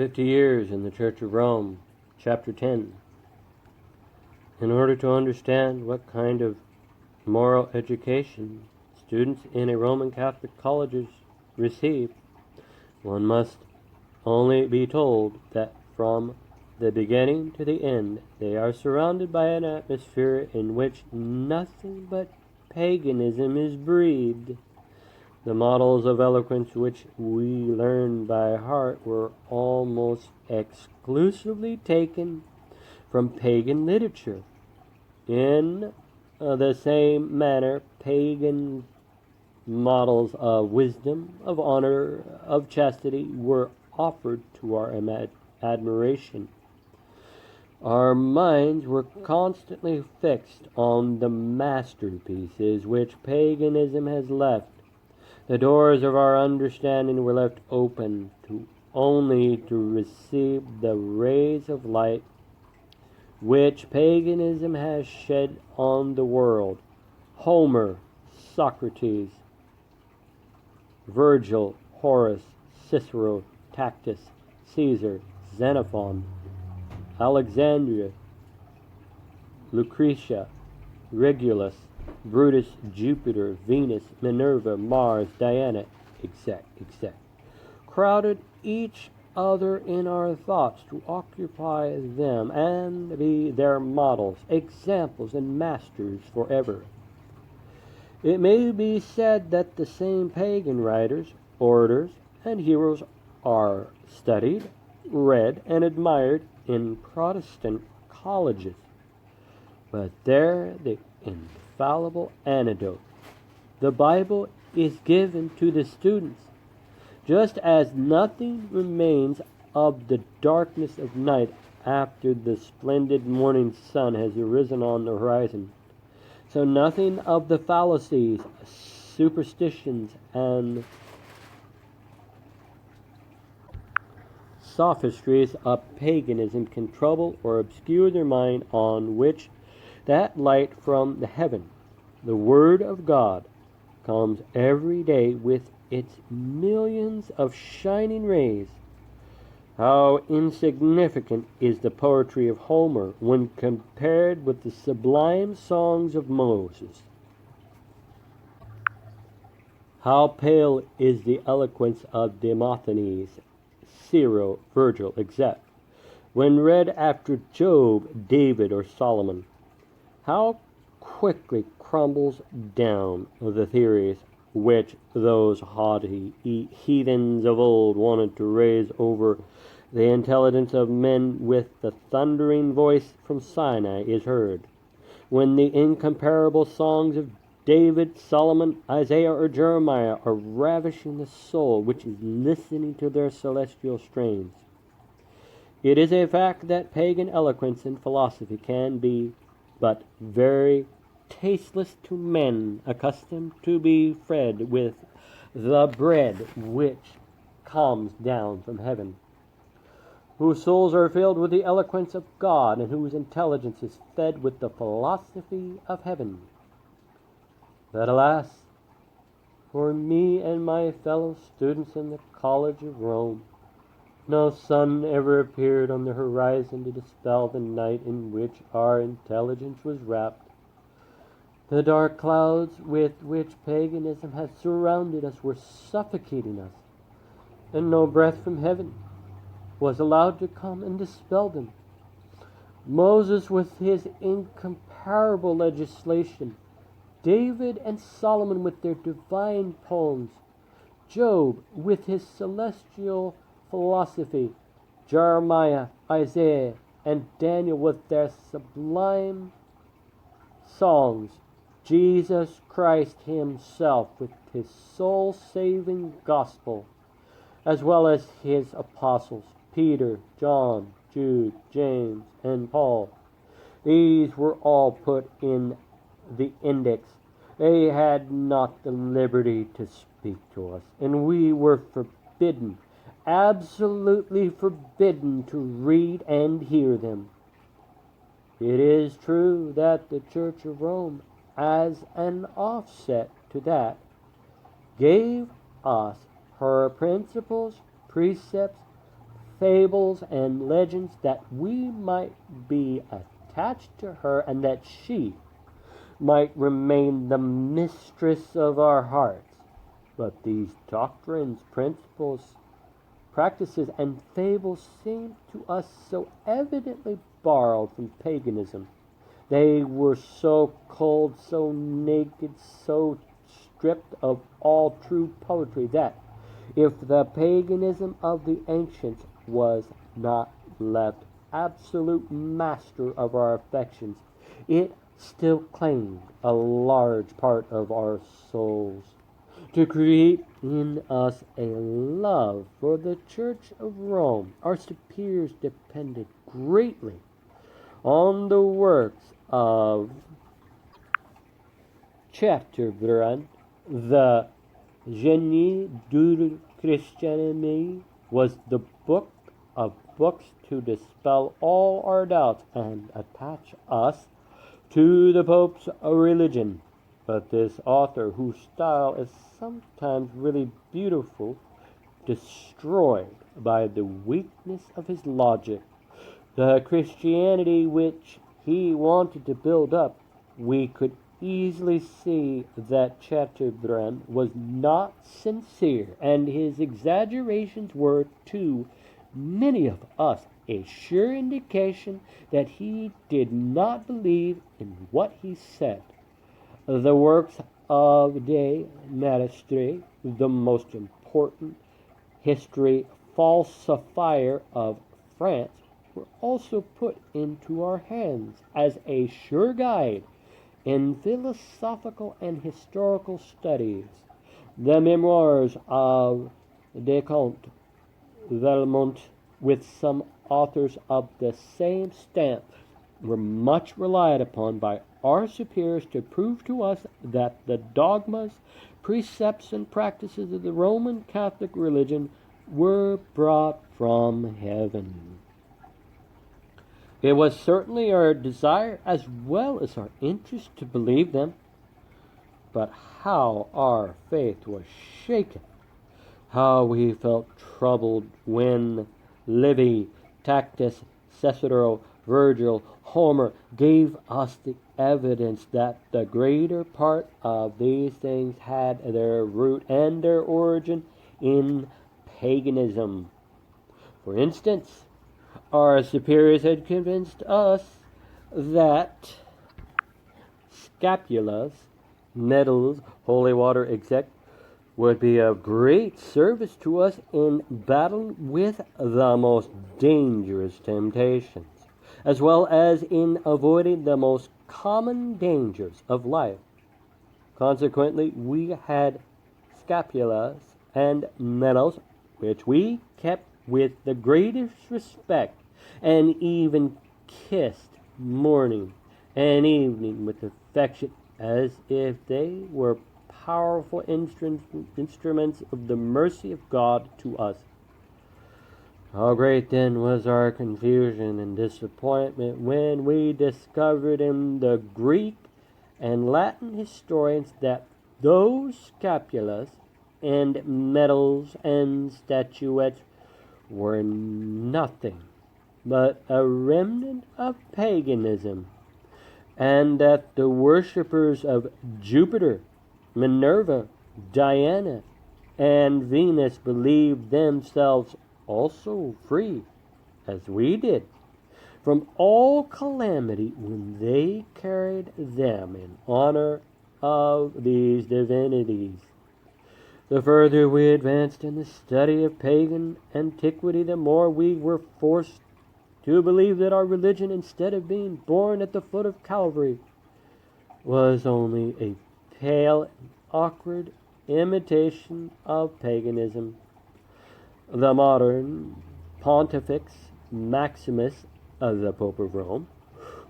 50 Years in the Church of Rome, Chapter 10. In order to understand what kind of moral education students in a Roman Catholic colleges receive, one must only be told that from the beginning to the end they are surrounded by an atmosphere in which nothing but paganism is breathed. The models of eloquence which we learn by heart were almost exclusively taken from pagan literature. In the same manner, pagan models of wisdom, of honor, of chastity were offered to our admiration. Our minds were constantly fixed on the masterpieces which paganism has left. The doors of our understanding were left open only to receive the rays of light which paganism has shed on the world. Homer, Socrates, Virgil, Horace, Cicero, Tacitus, Caesar, Xenophon, Alexandria, Lucretia, Regulus, Brutus, Jupiter, Venus, Minerva, Mars, Diana, etc., crowded each other in our thoughts to occupy them and be their models, examples, and masters forever. It may be said that the same pagan writers, orators, and heroes are studied, read, and admired in Protestant colleges. But there the infallible antidote. The Bible is given to the students. Just as nothing remains of the darkness of night after the splendid morning sun has arisen on the horizon, so nothing of the fallacies, superstitions, and sophistries of paganism can trouble or obscure their mind, on which that light from the heaven, the Word of God, comes every day with its millions of shining rays. How insignificant is the poetry of Homer when compared with the sublime songs of Moses. How pale is the eloquence of Demosthenes, Cicero, Virgil, etc., when read after Job, David, or Solomon. How quickly crumbles down the theories which those haughty heathens of old wanted to raise over the intelligence of men with the thundering voice from Sinai is heard, when the incomparable songs of David, Solomon, Isaiah, or Jeremiah are ravishing the soul which is listening to their celestial strains. It is a fact that pagan eloquence and philosophy can be but very tasteless to men accustomed to be fed with the bread which comes down from heaven, whose souls are filled with the eloquence of God, and whose intelligence is fed with the philosophy of heaven. But alas, for me and my fellow students in the College of Rome, no sun ever appeared on the horizon to dispel the night in which our intelligence was wrapped. The dark clouds with which paganism had surrounded us were suffocating us, and no breath from heaven was allowed to come and dispel them. Moses with his incomparable legislation, David and Solomon with their divine poems, Job with his celestial philosophy, Jeremiah, Isaiah, and Daniel with their sublime songs, Jesus Christ himself with his soul-saving gospel, as well as his apostles, Peter, John, Jude, James, and Paul. These were all put in the index. They had not the liberty to speak to us, and we were forbidden, absolutely forbidden, to read and hear them. It is true that the Church of Rome, as an offset to that, gave us her principles, precepts, fables and legends, that we might be attached to her, and that she might remain the mistress of our hearts. But these doctrines, principles, practices, and fables seem to us so evidently borrowed from paganism. They were so cold, so naked, so stripped of all true poetry, that if the paganism of the ancients was not left absolute master of our affections, it still claimed a large part of our souls, to create in us a love for the Church of Rome. Our superiors depended greatly on the works of Chateaubriand. The Génie du Christianisme was the book of books to dispel all our doubts and attach us to the Pope's religion. But this author, whose style is sometimes really beautiful, destroyed by the weakness of his logic the Christianity which he wanted to build up, we could easily see that Chateaubriand was not sincere, and his exaggerations were, to many of us, a sure indication that he did not believe in what he said. The works of De Maistre, the most important history falsifier of France, were also put into our hands as a sure guide in philosophical and historical studies. The memoirs of Comte Valmont, with some authors of the same stamp, were much relied upon by our superiors to prove to us that the dogmas, precepts, and practices of the Roman Catholic religion were brought from heaven. It was certainly our desire as well as our interest to believe them, but how our faith was shaken, how we felt troubled when Livy, Tacitus, Cicero, Virgil, Homer gave us the evidence that the greater part of these things had their root and their origin in paganism. For instance, our superiors had convinced us that scapulas, medals, holy water, etc., would be of great service to us in battling with the most dangerous temptations, as well as in avoiding the most common dangers of life. Consequently, we had scapulas and medals which we kept with the greatest respect, and even kissed morning and evening with affection, as if they were powerful instruments of the mercy of God to us. How great then was our confusion and disappointment when we discovered in the Greek and Latin historians that those scapulas and medals and statuettes were nothing but a remnant of paganism, and that the worshippers of Jupiter, Minerva, Diana, and Venus believed themselves also free, as we did, from all calamity when they carried them in honor of these divinities. The further we advanced in the study of pagan antiquity, the more we were forced to believe that our religion, instead of being born at the foot of Calvary, was only a pale and awkward imitation of paganism. The modern Pontifex Maximus, the Pope of Rome,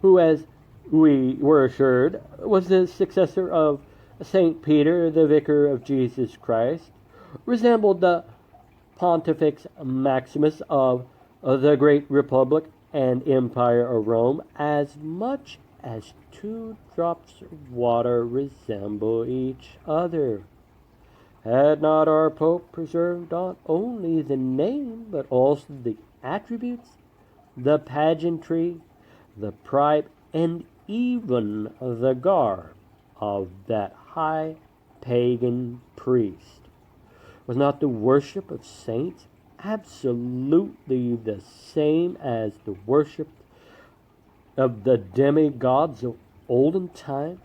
who, as we were assured, was the successor of St. Peter, the vicar of Jesus Christ, resembled the Pontifex Maximus of the great Republic and Empire of Rome as much as two drops of water resemble each other. Had not our Pope preserved not only the name but also the attributes, the pageantry, the pride, and even the garb of that high pagan priest. Was not the worship of saints absolutely the same as the worship of the demigods of olden times?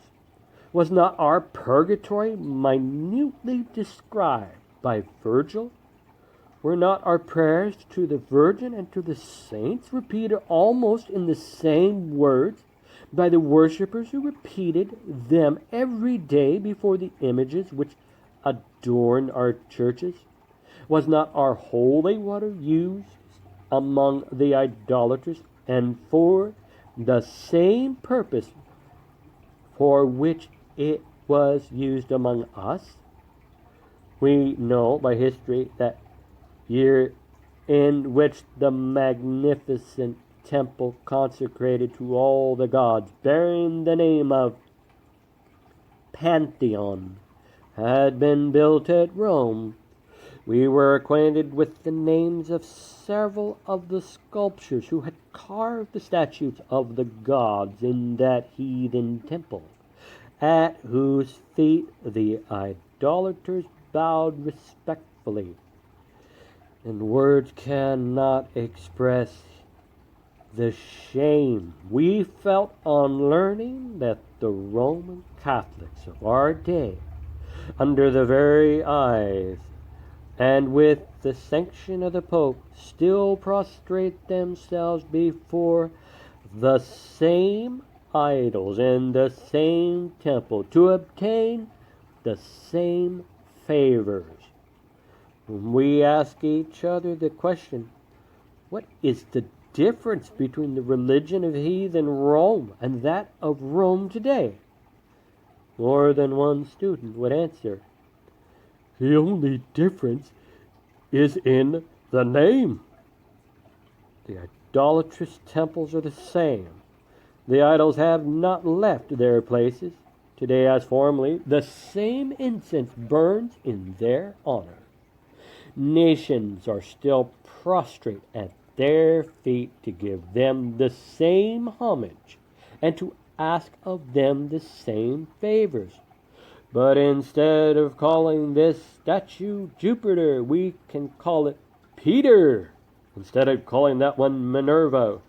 Was not our purgatory minutely described by Virgil? Were not our prayers to the Virgin and to the saints repeated almost in the same words by the worshippers who repeated them every day before the images which adorn our churches? Was not our holy water used among the idolaters and for the same purpose for which it was used among us? We know by history that year in which the magnificent temple consecrated to all the gods, bearing the name of Pantheon, had been built at Rome, we were acquainted with the names of several of the sculptors who had carved the statues of the gods in that heathen temple, at whose feet the idolaters bowed respectfully. And words cannot express the shame we felt on learning that the Roman Catholics of our day, under the very eyes and with the sanction of the Pope, still prostrate themselves before the same idols in the same temple to obtain the same favors. We ask each other the question, what is the difference between the religion of heathen Rome and that of Rome today? More than one student would answer, the only difference is in the name. The idolatrous temples are the same. The idols have not left their places. Today, as formerly, the same incense burns in their honor. Nations are still prostrate at their feet to give them the same homage and to ask of them the same favors. But instead of calling this statue Jupiter, we can call it Peter. Instead of calling that one Minerva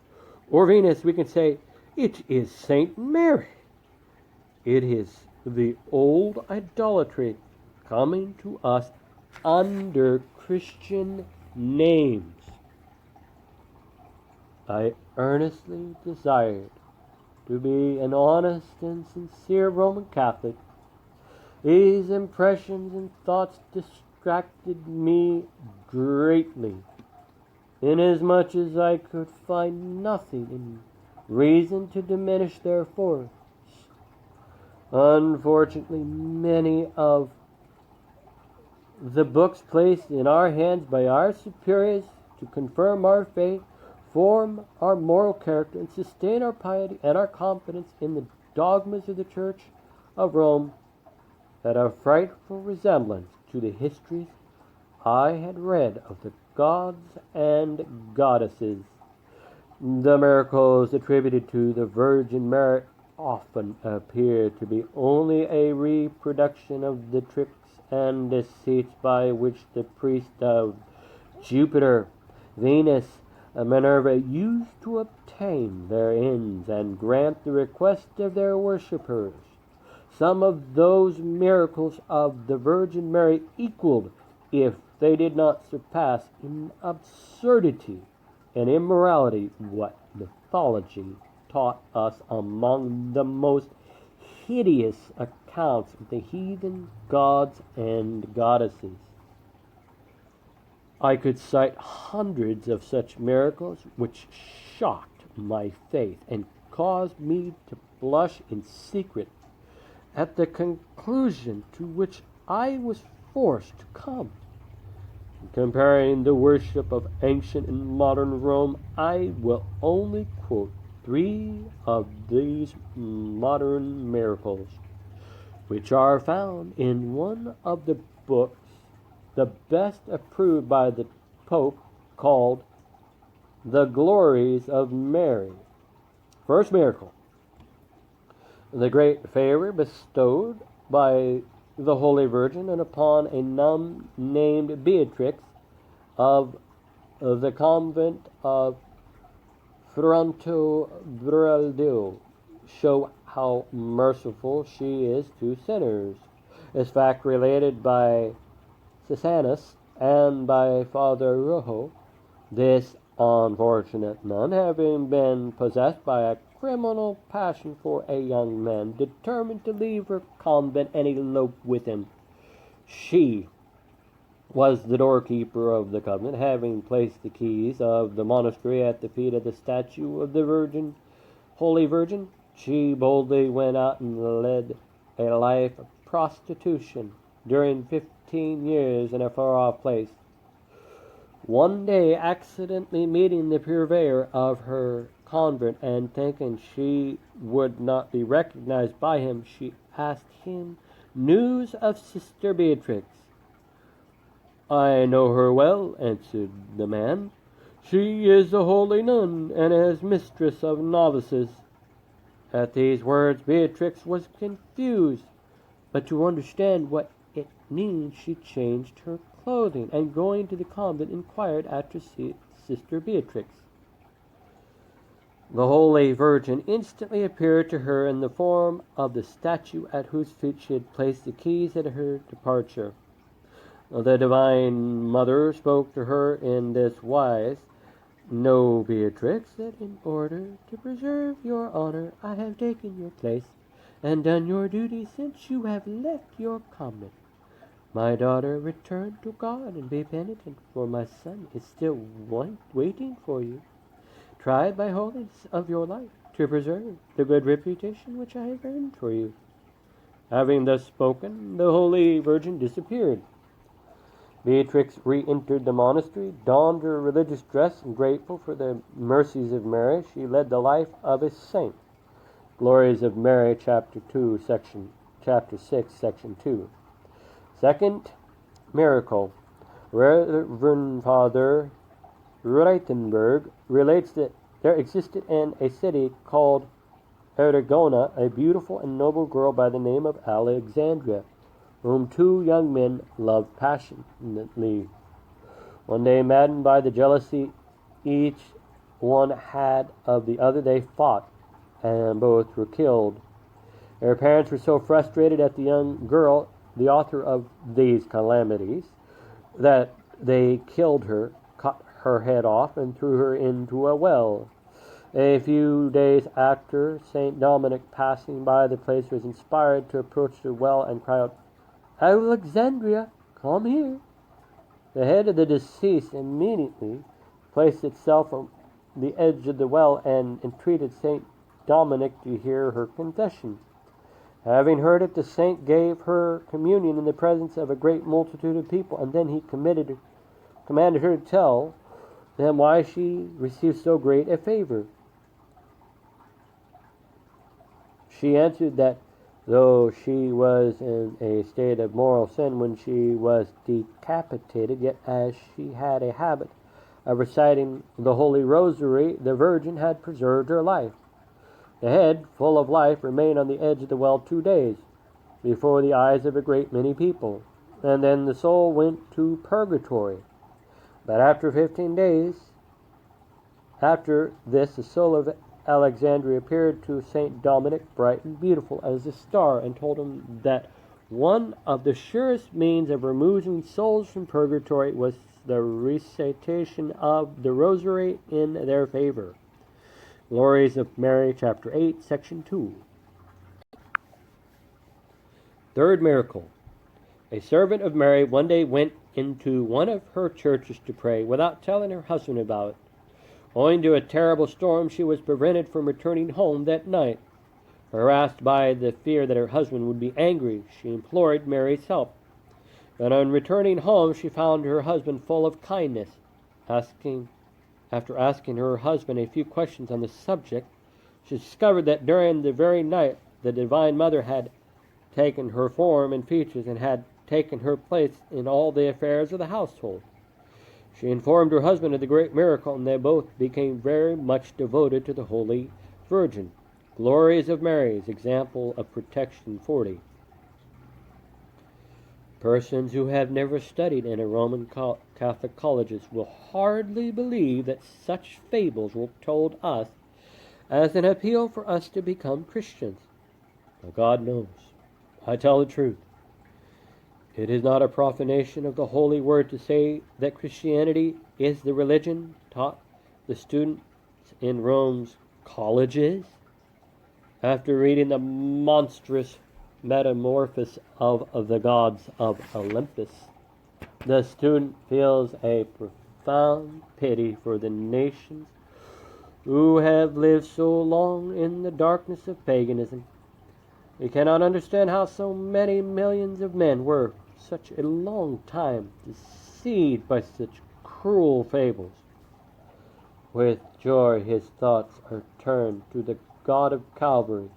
or Venus, we can say it is Saint Mary. It is the old idolatry coming to us under Christian names. I earnestly desired to be an honest and sincere Roman Catholic. These impressions and thoughts distracted me greatly, inasmuch as I could find nothing in reason to diminish their force. Unfortunately, many of the books placed in our hands by our superiors to confirm our faith, form our moral character, and sustain our piety and our confidence in the dogmas of the Church of Rome, had a frightful resemblance to the histories I had read of the gods and goddesses. The miracles attributed to the Virgin Mary often appear to be only a reproduction of the tricks and deceits by which the priests of Jupiter, Venus, and Minerva used to obtain their ends and grant the request of their worshippers. Some of those miracles of the Virgin Mary equaled, if they did not surpass, in absurdity and immorality what mythology taught us among the most hideous accounts of the heathen gods and goddesses. I could cite hundreds of such miracles which shocked my faith and caused me to blush in secret at the conclusion to which I was forced to come. In comparing the worship of ancient and modern Rome, I will only quote 3 of these modern miracles, which are found in one of the books, the best approved by the Pope, called the glories of Mary. First miracle, the great favor bestowed by the Holy Virgin and upon a nun named Beatrix of the convent of Fontainebleau show how merciful she is to sinners. This fact related by Sisanus and by Father Rojo, this unfortunate nun, having been possessed by a criminal passion for a young man, determined to leave her convent and elope with him. She was the doorkeeper of the convent, having placed the keys of the monastery at the feet of the statue of the Virgin, Holy Virgin. She boldly went out and led a life of prostitution during 15 years in a far-off place. One day, accidentally meeting the purveyor of her convent and thinking she would not be recognized by him, she asked him news of Sister Beatrix. "I know her well," answered the man. "She is a holy nun, and is mistress of novices." At these words, Beatrix was confused, but to understand what it means, she changed her clothing, and going to the convent, inquired after Sister Beatrix. The Holy Virgin instantly appeared to her in the form of the statue at whose feet she had placed the keys at her departure. The Divine Mother spoke to her in this wise: "Know, Beatrix, that in order to preserve your honor, I have taken your place and done your duty since you have left your convent. My daughter, return to God and be penitent, for my son is still waiting for you. Try by holiness of your life to preserve the good reputation which I have earned for you." Having thus spoken, the Holy Virgin disappeared. Beatrix re-entered the monastery, donned her religious dress, and grateful for the mercies of Mary, she led the life of a saint. Glories of Mary, chapter 6, section 2. Second miracle, Reverend Father Reitenberg relates that there existed in a city called Erigona a beautiful and noble girl by the name of Alexandria, whom two young men loved passionately. One day, maddened by the jealousy each one had of the other, they fought, and both were killed. Their parents were so frustrated at the young girl, the author of these calamities, that they killed her, cut her head off, and threw her into a well. A few days after, St. Dominic, passing by the place, was inspired to approach the well and cry out, "Alexandria, come here." The head of the deceased immediately placed itself on the edge of the well and entreated St. Dominic to hear her confession. Having heard it, the saint gave her communion in the presence of a great multitude of people, and then he commanded her to tell them why she received so great a favor. She answered that though she was in a state of moral sin when she was decapitated, yet as she had a habit of reciting the Holy Rosary, the Virgin had preserved her life. The head, full of life, remained on the edge of the well 2 days, before the eyes of a great many people, and then the soul went to purgatory. But after 15 days, after this, the soul of Alexandria appeared to St. Dominic, bright and beautiful as a star, and told him that one of the surest means of removing souls from purgatory was the recitation of the Rosary in their favor. Glories of Mary, chapter 8, section 2. Third miracle. A servant of Mary one day went into one of her churches to pray without telling her husband about it. Owing to a terrible storm, she was prevented from returning home that night. Harassed by the fear that her husband would be angry, she implored Mary's help. But on returning home, she found her husband full of kindness. After asking her husband a few questions on the subject, she discovered that during the very night the Divine Mother had taken her form and features and had taken her place in all the affairs of the household. She informed her husband of the great miracle, and they both became very much devoted to the Holy Virgin. Glories of Mary's example of protection 40. Persons who have never studied in a Roman Catholic colleges will hardly believe that such fables were told us as an appeal for us to become Christians. But God knows, I tell the truth. It is not a profanation of the holy word to say that Christianity is the religion taught the students in Rome's colleges. After reading the monstrous metamorphosis of the gods of Olympus, the student feels a profound pity for the nations who have lived so long in the darkness of paganism. He cannot understand how so many millions of men were such a long time deceived by such cruel fables. With joy his thoughts are turned to the God of Calvary,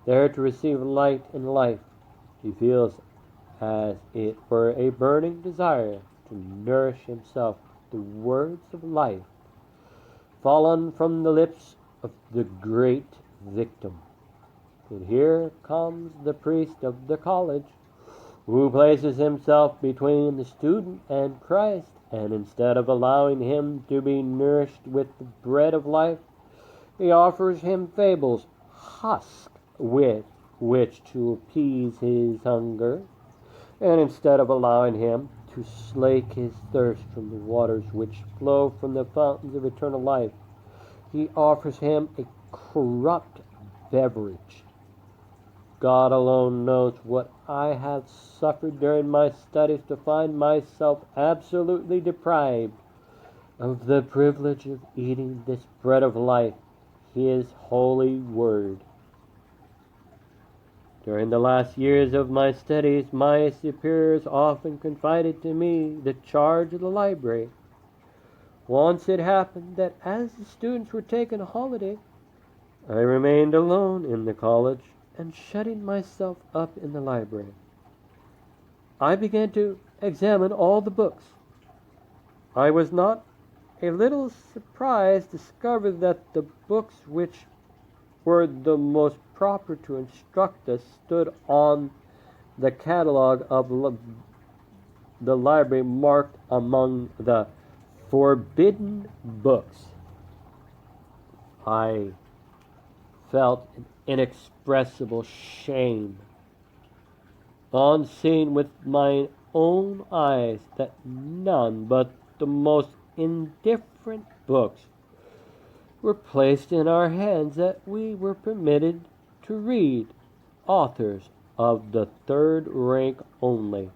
there to receive light and life. He feels as it were a burning desire to nourish himself with the words of life fallen from the lips of the great victim. But here comes the priest of the college, who places himself between the student and Christ, and instead of allowing him to be nourished with the bread of life, he offers him fables, husk with which to appease his hunger, and instead of allowing him to slake his thirst from the waters which flow from the fountains of eternal life, he offers him a corrupt beverage. God alone knows what I have suffered during my studies to find myself absolutely deprived of the privilege of eating this bread of life, His holy word. During the last years of my studies, my superiors often confided to me the charge of the library. Once it happened that as the students were taking a holiday, I remained alone in the college and shutting myself up in the library. I began to examine all the books. I was not a little surprised to discover that the books which were the most proper to instruct us stood on the catalog of the library marked among the forbidden books. I felt an inexpressible shame on seeing with my own eyes that none but the most indifferent books were placed in our hands, that we were permitted to read authors of the third rank only.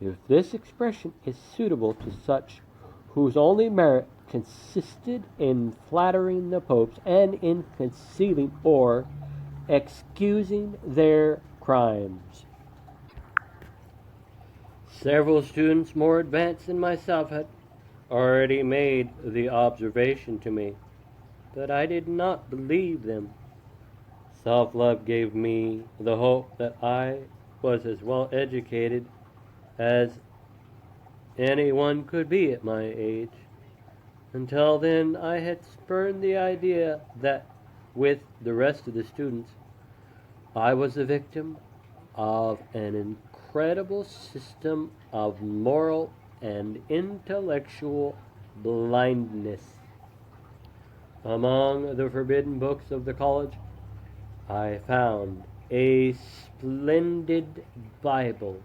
If this expression is suitable to such whose only merit consisted in flattering the popes and in concealing or excusing their crimes. Several students more advanced than myself had already made the observation to me, but I did not believe them. Self-love gave me the hope that I was as well educated as anyone could be at my age. Until then, I had spurned the idea that, with the rest of the students, I was the victim of an incredible system of moral and intellectual blindness. Among the forbidden books of the college, I found a splendid Bible.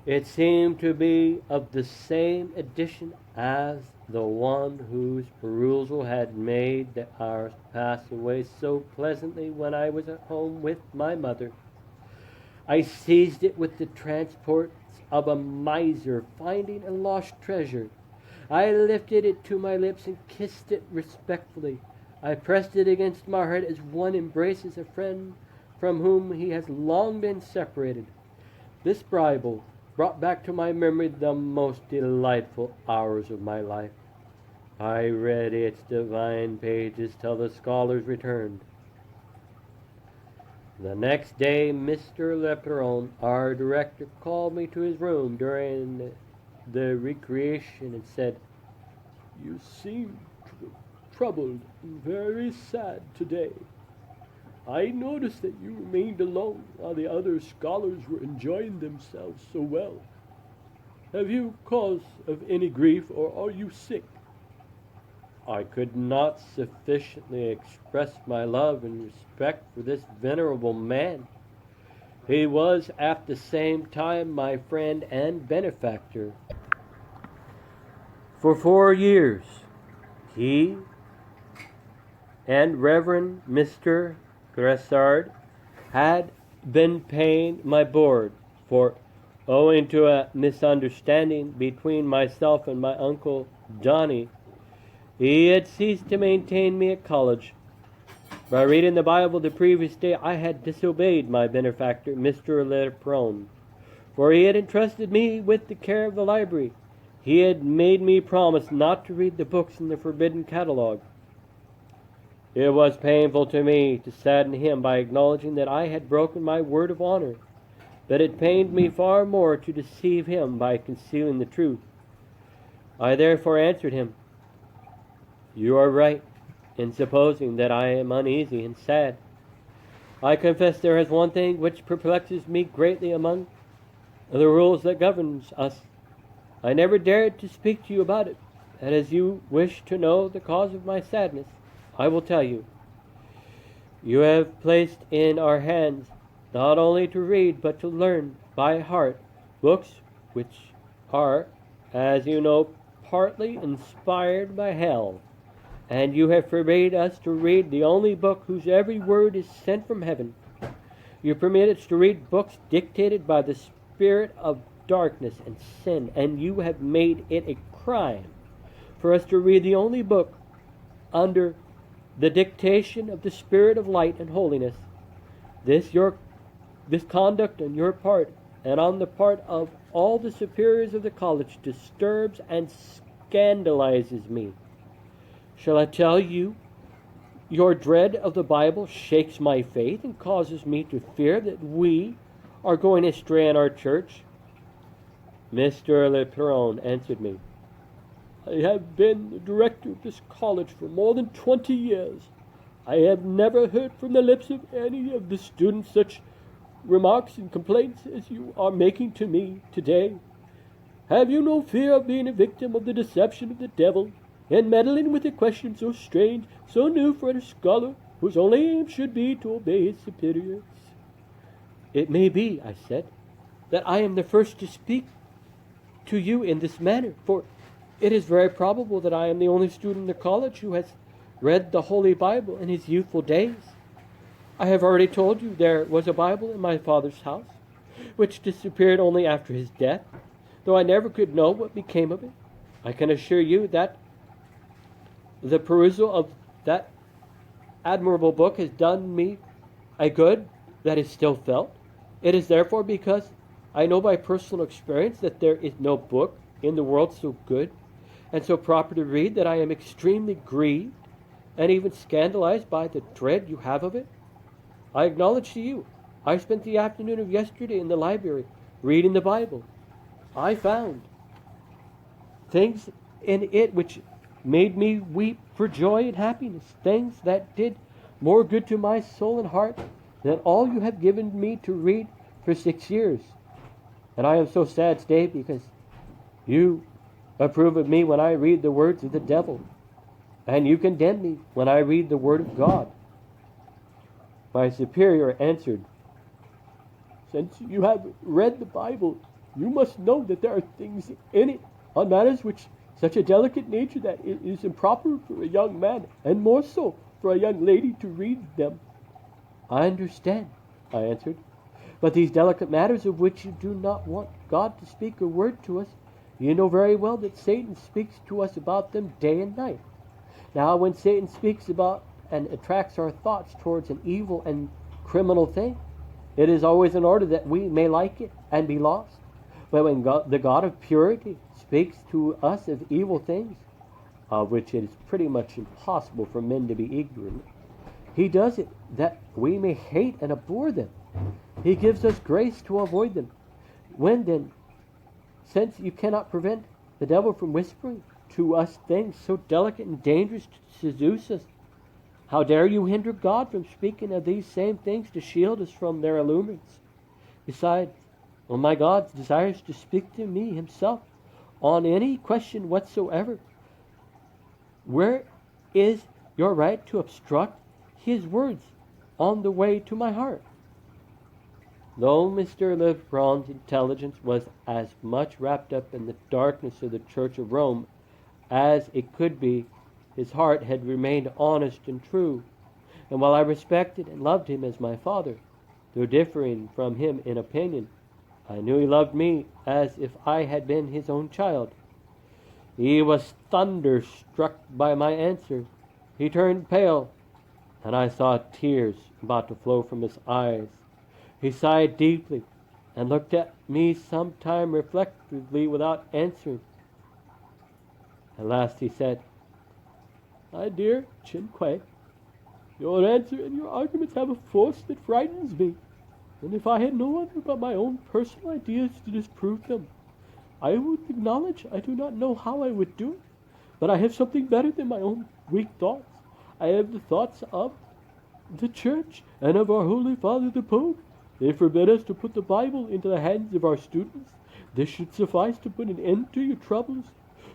It seemed to be of the same edition as the one whose perusal had made the hours pass away so pleasantly when I was at home with my mother. I seized it with the transports of a miser finding a lost treasure. I lifted it to my lips and kissed it respectfully. I pressed it against my heart as one embraces a friend from whom he has long been separated. This Bible brought back to my memory the most delightful hours of my life. I read its divine pages till the scholars returned. The next day, Mr. Leperon, our director, called me to his room during the recreation and said, "You seem troubled and very sad today. I noticed that you remained alone while the other scholars were enjoying themselves so well. Have you cause of any grief, or are you sick?" I could not sufficiently express my love and respect for this venerable man. He was at the same time my friend and benefactor. For 4 years, he and Reverend Mr. Gressard had been paying my board, for, owing to a misunderstanding between myself and my uncle Johnny, he had ceased to maintain me at college. By reading the Bible the previous day, I had disobeyed my benefactor, Mr. Leprone, for he had entrusted me with the care of the library. He had made me promise not to read the books in the forbidden catalog. It was painful to me to sadden him by acknowledging that I had broken my word of honor, but it pained me far more to deceive him by concealing the truth. I therefore answered him, "You are right in supposing that I am uneasy and sad. I confess there is one thing which perplexes me greatly among the rules that governs us. I never dared to speak to you about it, and as you wish to know the cause of my sadness, I will tell you. You have placed in our hands not only to read, but to learn by heart books which are, as you know, partly inspired by hell. And you have forbade us to read the only book whose every word is sent from heaven. You permit us to read books dictated by the spirit of darkness and sin, and you have made it a crime for us to read the only book under the dictation of the spirit of light and holiness. This conduct on your part and on the part of all the superiors of the college disturbs and scandalizes me. Shall I tell you, your dread of the Bible shakes my faith and causes me to fear that we are going astray in our church?" Mr. Leperon answered me, "I have been the director of this college for more than 20 years. I have never heard from the lips of any of the students such remarks and complaints as you are making to me today. Have you no fear of being a victim of the deception of the devil, and meddling with a question so strange, so new for a scholar, whose only aim should be to obey his superiors?" "It may be," I said, "that I am the first to speak to you in this manner, for it is very probable that I am the only student in the college who has read the Holy Bible in his youthful days. I have already told you there was a Bible in my father's house, which disappeared only after his death, though I never could know what became of it. I can assure you that the perusal of that admirable book has done me a good that is still felt. It is therefore because I know by personal experience that there is no book in the world so good and so proper to read that I am extremely grieved and even scandalized by the dread you have of it. I acknowledge to you, I spent the afternoon of yesterday in the library reading the Bible. I found things in it which made me weep for joy and happiness, things that did more good to my soul and heart than all you have given me to read for 6 years. And I am so sad today because you approve of me when I read the words of the devil, and you condemn me when I read the word of God." My superior answered, "Since you have read the Bible, you must know that there are things in it on matters which such a delicate nature that it is improper for a young man, and more so for a young lady, to read them." "I understand," I answered, "but these delicate matters of which you do not want God to speak a word to us, you know very well that Satan speaks to us about them day and night. Now, when Satan speaks about and attracts our thoughts towards an evil and criminal thing, it is always in order that we may like it and be lost. But when the God of purity speaks to us of evil things, of which it is pretty much impossible for men to be ignorant, he does it that we may hate and abhor them. He gives us grace to avoid them. When then since you cannot prevent the devil from whispering to us things so delicate and dangerous to seduce us, how dare you hinder God from speaking of these same things to shield us from their allurements? Besides, when my God desires to speak to me himself on any question whatsoever, where is your right to obstruct his words on the way to my heart? Though Mr. Lebron's intelligence was as much wrapped up in the darkness of the Church of Rome as it could be, his heart had remained honest and true, and while I respected and loved him as my father, though differing from him in opinion, I knew he loved me as if I had been his own child. He was thunderstruck by my answer. He turned pale, and I saw tears about to flow from his eyes. He sighed deeply, and looked at me some time reflectively without answering. At last he said, My dear Chin Kuei, your answer and your arguments have a force that frightens me, and if I had no other but my own personal ideas to disprove them, I would acknowledge I do not know how I would do it, but I have something better than my own weak thoughts. I have the thoughts of the Church and of our Holy Father the Pope. They forbid us to put the Bible into the hands of our students. This should suffice to put an end to your troubles.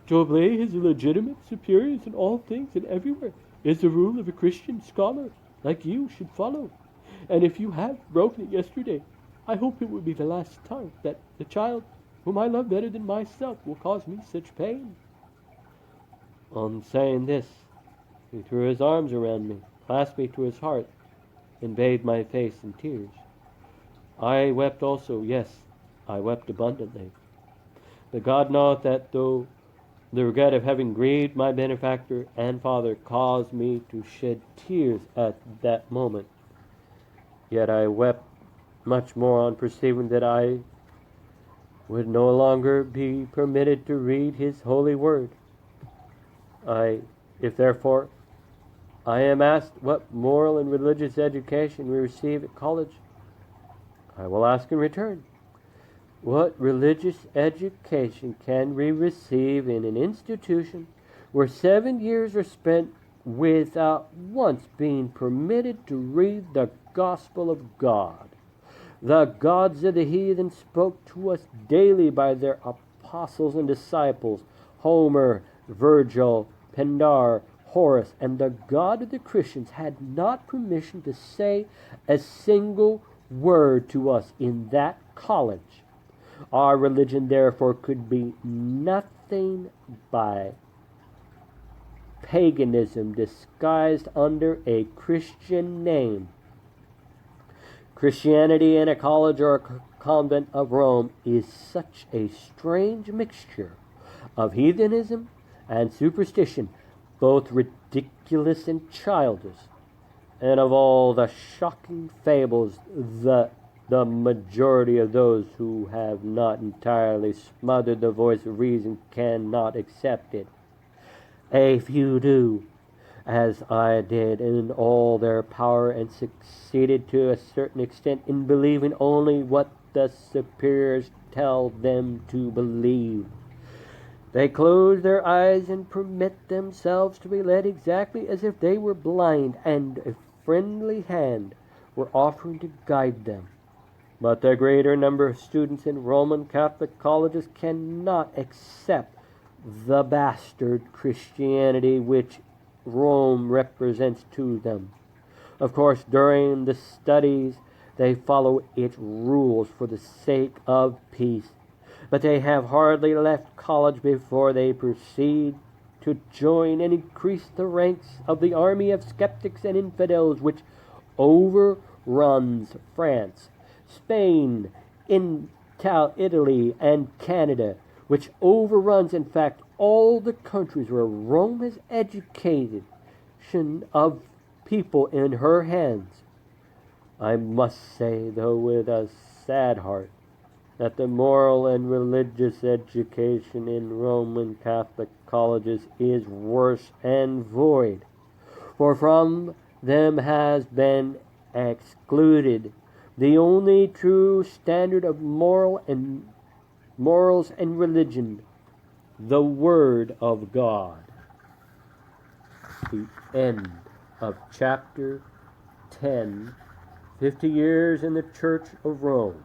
To obey his legitimate superiors in all things and everywhere is the rule of a Christian scholar like you should follow. And if you have broken it yesterday, I hope it will be the last time that the child whom I love better than myself will cause me such pain. On saying this, he threw his arms around me, clasped me to his heart, and bathed my face in tears. I wept also, yes, I wept abundantly. But God knoweth that though the regret of having grieved my benefactor and father caused me to shed tears at that moment, yet I wept much more on perceiving that I would no longer be permitted to read his holy word. If therefore I am asked what moral and religious education we receive at college, I will ask in return, what religious education can we receive in an institution where 7 years are spent without once being permitted to read the gospel of God? The gods of the heathen spoke to us daily by their apostles and disciples, Homer, Virgil, Pindar, Horace, and the God of the Christians had not permission to say a single word to us in that college. Our religion, therefore, could be nothing but paganism disguised under a Christian name. Christianity in a college or a convent of Rome is such a strange mixture of heathenism and superstition, both ridiculous and childish, and of all the shocking fables the majority of those who have not entirely smothered the voice of reason cannot accept it. A few do, as I did, in all their power, and succeeded to a certain extent in believing only what the superiors tell them to believe. They close their eyes and permit themselves to be led exactly as if they were blind and a friendly hand were offering to guide them. But the greater number of students in Roman Catholic colleges cannot accept the bastard Christianity which Rome represents to them. Of course, during the studies, they follow its rules for the sake of peace, but they have hardly left college before they proceed to join and increase the ranks of the army of skeptics and infidels which overruns France, Spain, Italy, and Canada, which overruns, in fact, all the countries where Rome has education of people in her hands. I must say, though, with a sad heart, that the moral and religious education in Roman Catholic colleges is worse and void, for from them has been excluded the only true standard of moral and morals and religion, the Word of God. The end of chapter 10, 50 Years in the Church of Rome.